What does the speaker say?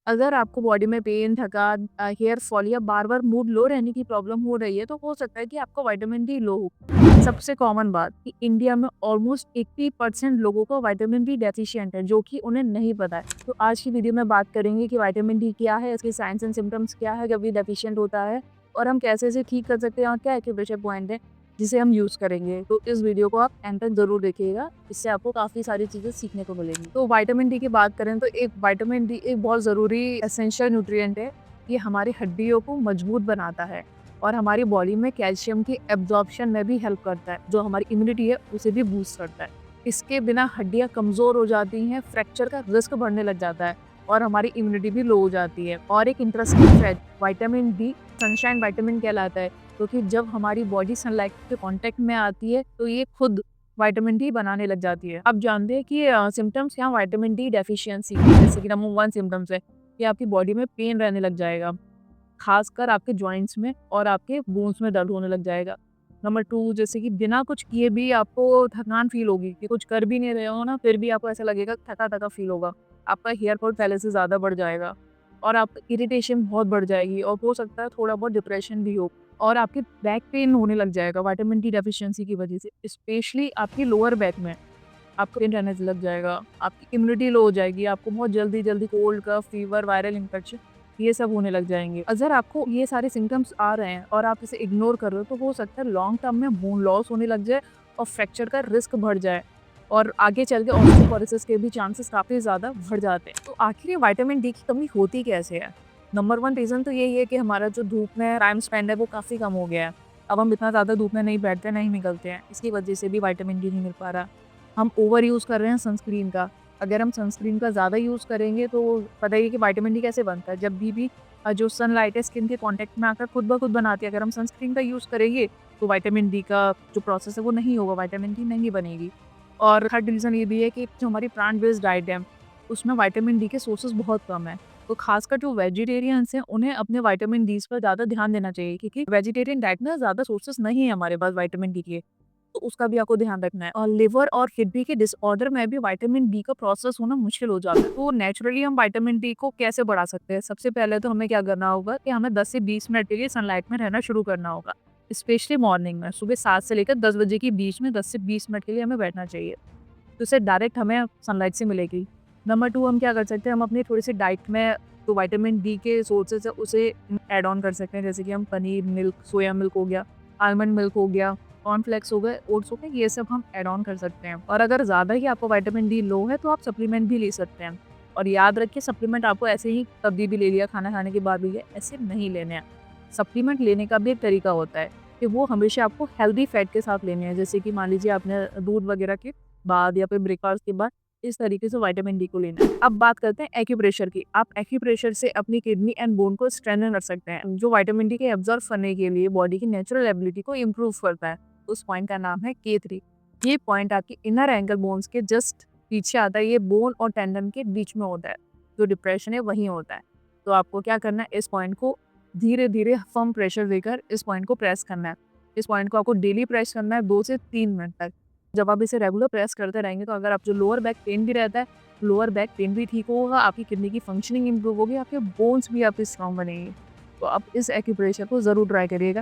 अगर आपको बॉडी में पेन, थकान, हेयर फॉल या बार-बार मूड लो रहने की प्रॉब्लम हो रही है, तो हो सकता है कि आपका विटामिन डी लो हो। सबसे कॉमन बात कि इंडिया में ऑलमोस्ट 80% लोगों को विटामिन डी डेफिशिएंट है, जो कि उन्हें नहीं पता है। तो आज की वीडियो में बात करेंगे कि विटामिन डी क्या है, इसके साइंस एंड सिम्पटम्स क्या है जब ये डेफिशिएंट होता है और हम कैसे इसे ठीक कर सकते हैं और क्या एक्यूप्रेशर पॉइंट है जिसे हम यूज़ करेंगे। तो इस वीडियो को आप एंड तक ज़रूर देखिएगा, इससे आपको काफ़ी सारी चीज़ें सीखने को मिलेंगी। तो विटामिन डी की बात करें तो एक विटामिन डी एक बहुत ज़रूरी एसेंशियल न्यूट्रिएंट है। ये हमारी हड्डियों को मजबूत बनाता है और हमारी बॉडी में कैल्शियम की एब्जॉर्प्शन में भी हेल्प करता है, जो हमारी इम्यूनिटी है उसे भी बूस्ट करता है। इसके बिना हड्डियाँ कमज़ोर हो जाती हैं, फ्रैक्चर का रिस्क बढ़ने लग जाता है और हमारी इम्यूनिटी भी लो हो जाती है। और एक interesting fact, vitamin D sunshine vitamin कहलाता है, क्योंकि जब हमारी बॉडी सनलाइट के कांटेक्ट में आती है तो ये खुद विटामिन डी बनाने लग जाती है। अब जानते हैं कि सिम्पटम्स क्या विटामिन डी डेफिशिएंसी के, जैसे कि नंबर 1 सिम्पटम्स है कि आपकी बॉडी में पेन रहने लग जाएगा, खासकर आपके जॉइंट्स में और आपके बोन्स में दर्द होने लग जाएगा। नंबर 2 जैसे कि बिना कुछ किए भी आपको थकान फ़ील होगी, कि कुछ कर भी नहीं रहे हो ना, फिर भी आपको ऐसा लगेगा थका-थका फ़ील होगा। आपका हेयर फॉल पहले से ज़्यादा बढ़ जाएगा और आपकी इरिटेशन बहुत बढ़ जाएगी और हो सकता है थोड़ा बहुत डिप्रेशन भी हो और आपके बैक पेन होने लग जाएगा विटामिन डी डेफिशिएंसी की वजह से, स्पेशली आपकी लोअर बैक में। आपको पेन रहने लग जाएगा, आपकी इम्यूनिटी लो हो जाएगी, आपको बहुत जल्दी-जल्दी कोल्ड, कफ, फीवर, वायरल इन्फेक्शन ये सब होने लग जाएँगे। अगर आपको ये सारे सिम्पटम्स आ रहे हैं और आप इसे इग्नोर कर रहे हो, तो हो सकता है लॉन्ग टर्म में बोन लॉस होने लग जाए और फ्रैक्चर का रिस्क बढ़ जाए और आगे चल के ऑस्टियोपोरोसिस के भी चांसेस काफ़ी ज़्यादा बढ़ जाते हैं। तो आखिर ये विटामिन डी की कमी होती कैसे है? नंबर 1 रीज़न तो यही है कि हमारा जो धूप में टाइम स्पेंड है वो काफ़ी कम हो गया है। अब हम इतना ज़्यादा धूप में नहीं बैठते, नहीं निकलते हैं, इसकी वजह से भी विटामिन डी नहीं मिल पा रहा। हम ओवर यूज़ कर रहे हैं सनस्क्रीन का। अगर हम सनस्क्रीन का ज़्यादा यूज़ करेंगे तो पता ही है कि विटामिन डी कैसे बनता है। जब भी जो सनलाइट है स्किन के कॉन्टैक्ट में आकर खुद ब खुद बनाती है। अगर हम सनस्क्रीन का यूज़ करेंगे तो विटामिन डी का जो प्रोसेस है वो नहीं होगा, विटामिन डी नहीं बनेगी। और थर्ड रीज़न ये भी है कि जो हमारी प्लांट बेस्ड डाइट है, उसमें विटामिन डी के सोर्सेज़ बहुत कम हैं। तो खासकर जो वेजिटेरियंस हैं, उन्हें अपने विटामिन डीज़ पर ज़्यादा ध्यान देना चाहिए, क्योंकि वेजिटेरियन डाइट में ज़्यादा सोर्सेज़ नहीं है हमारे पास विटामिन डी के। तो उसका भी आपको ध्यान रखना है। और लिवर और किडनी के डिसऑर्डर में भी विटामिन डी का प्रोसेस होना मुश्किल हो जाता है। तो नेचुरली हम विटामिन डी को कैसे बढ़ा सकते हैं? सबसे पहले तो हमें क्या करना होगा कि हमें 10 से 20 मिनट के लिए सनलाइट में रहना शुरू करना होगा। स्पेशली मॉर्निंग में सुबह 7 से लेकर 10 बजे के बीच में 10 से 20 मिनट के लिए हमें बैठना चाहिए। तो इससे डायरेक्ट हमें सनलाइट से मिलेगी। नंबर 2 हम क्या कर सकते हैं, हम अपनी थोड़ी-सी डाइट में जो विटामिन डी के सोर्सेज़ है उसे ऐड ऑन कर सकते हैं। जैसे कि हम पनीर, मिल्क, सोया मिल्क हो गया, आलमंड मिल्क हो गया, कॉर्नफ्लेक्स हो गए, ओट्स हो गए, ये सब हम ऐड ऑन कर सकते हैं। और अगर ज़्यादा ही आपको विटामिन डी लो है तो आप सप्लीमेंट भी ले सकते हैं। और याद रखिए, सप्लीमेंट आपको ऐसे ही कभी भी ले लिया, खाना खाने के बाद भी लिया, ऐसे नहीं लेने हैं। सप्लीमेंट लेने का भी एक तरीका होता है कि वो हमेशा आपको हेल्दी फैट के साथ लेने हैं। जैसे कि मान लीजिए आपने दूध वगैरह के बाद या फिर ब्रेकफास्ट के बाद इस तरीके से विटामिन डी को लेना है। अब बात करते हैं एक्यूप्रेशर की। आप एक्यूप्रेशर से अपनी किडनी एंड बोन को स्ट्रेंथन कर सकते हैं, जो विटामिन डी के एब्जॉर्ब करने के लिए बॉडी की नेचुरल एबिलिटी को इम्प्रूव करता है। उस पॉइंट का नाम है K3। ये पॉइंट आपकी इनर एंकल बोन्स के जस्ट पीछे आता है। ये बोन और टेंडन के बीच में होता है। जो डिप्रेशन है वहीं होता है। तो आपको क्या करना है, इस पॉइंट को धीरे-धीरे फर्म प्रेशर देकर इस पॉइंट को प्रेस करना है। इस पॉइंट को आपको डेली प्रेस करना है 2 से 3 मिनट तक। जब आप इसे रेगुलर प्रेस करते रहेंगे तो अगर आप जो लोअर बैक पेन भी रहता है, लोअर बैक पेन भी ठीक होगा, आपकी किडनी की फंक्शनिंग इम्प्रूव होगी, आपके बोन्स भी आपके स्ट्रॉन्ग बनेंगे। तो आप इस एक्यूप्रेशर को ज़रूर ट्राई करिएगा।